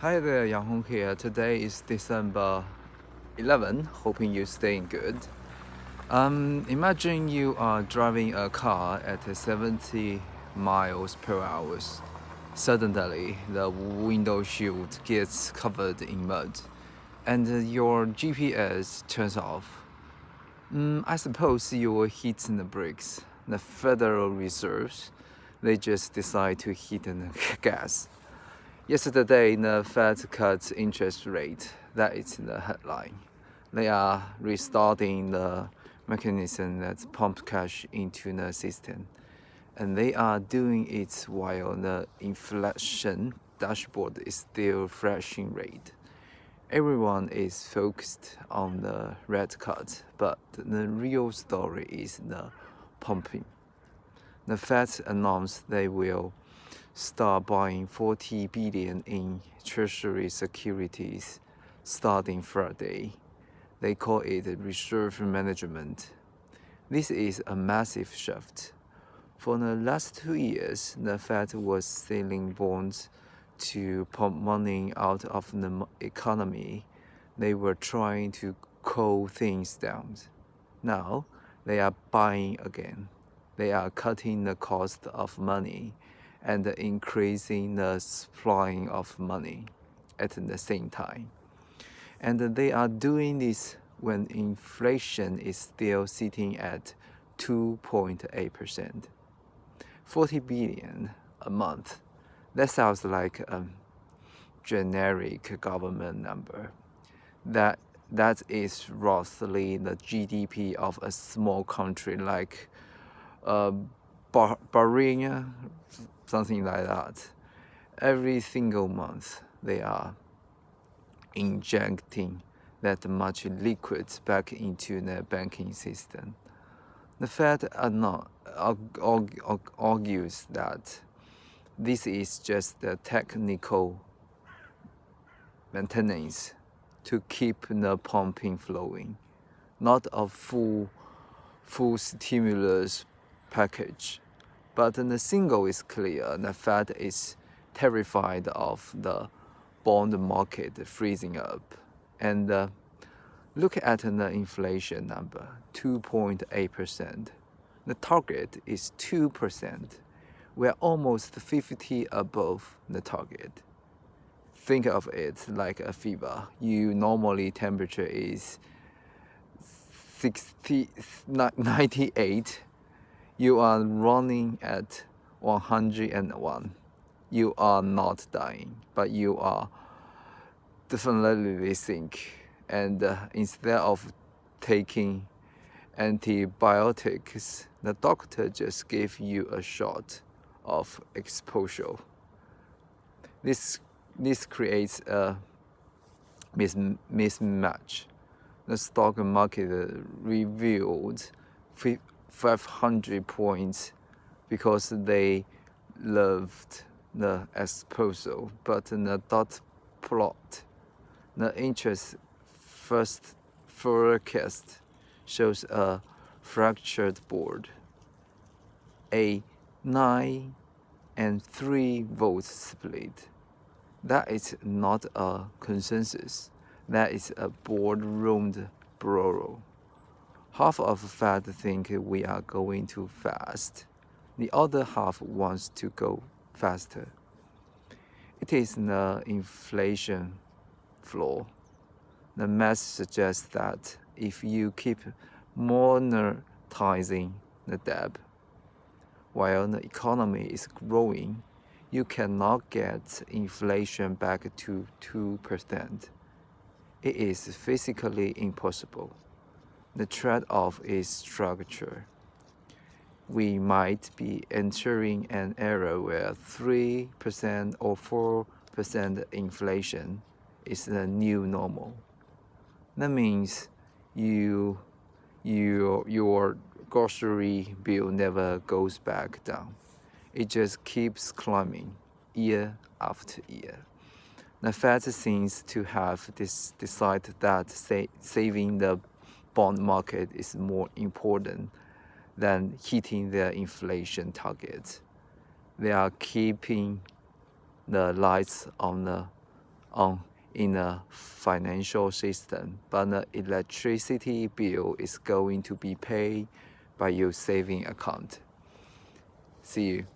Hi there, Yang Hong here. Today is December 11. Hoping you're staying good. Imagine you are driving a car at 70 miles per hour. Suddenly, the window shield gets covered in mud, and your GPS turns off. I suppose you will hit the brakes. The Federal Reserve, they just decide to hit the gas. Yesterday, the Fed cut interest rate. That is the headline. They are restarting the mechanism that pumps cash into the system. And they are doing it while the inflation dashboard is still flashing red. Everyone is focused on the rate cut, but the real story is the pumping. The Fed announced they will start buying 40 billion in treasury securities starting Friday. They call it reserve management. This is a massive shift. For the last 2 years, the Fed was selling bonds to pump money out of the economy. They were trying to cool things down. Now, they are buying again. They are cutting the cost of money and increasing the supply of money at the same time. And they are doing this when inflation is still sitting at 2.8%. 40 billion a month. That sounds like a generic government number. That is roughly the GDP of a small country like Bahrain, something like that. Every single month, they are injecting that much liquid back into the banking system. The Fed argues that this is just a technical maintenance to keep the pumping flowing, not a full stimulus package. But the signal is clear. The Fed is terrified of the bond market freezing up. And look at the inflation number, 2.8%. The target is 2%. We are almost 50 above the target. Think of it like a fever. Normally temperature is 98. You are running at 101. You are not dying, but you are definitely sick. And instead of taking antibiotics, the doctor just gave you a shot of exposure. This creates a mismatch. The stock market revealed 500 points because they loved the exposure, but in the dot plot, the interest first forecast shows a fractured board, a 9 and 3 vote split. That is not a consensus. That is a boardroom brawl. Half of Fed think we are going too fast. The other half wants to go faster. It is the inflation floor. The math suggests that if you keep monetizing the debt while the economy is growing, you cannot get inflation back to 2%. It is physically impossible. The trade-off is structure. We might be entering an era where 3% or 4% inflation is the new normal. That means your grocery bill never goes back down. It just keeps climbing year after year. The Fed seems to have decided that saving the bond market is more important than hitting their inflation targets. They are keeping the lights on the on in a financial system, but the electricity bill is going to be paid by your saving account. See you.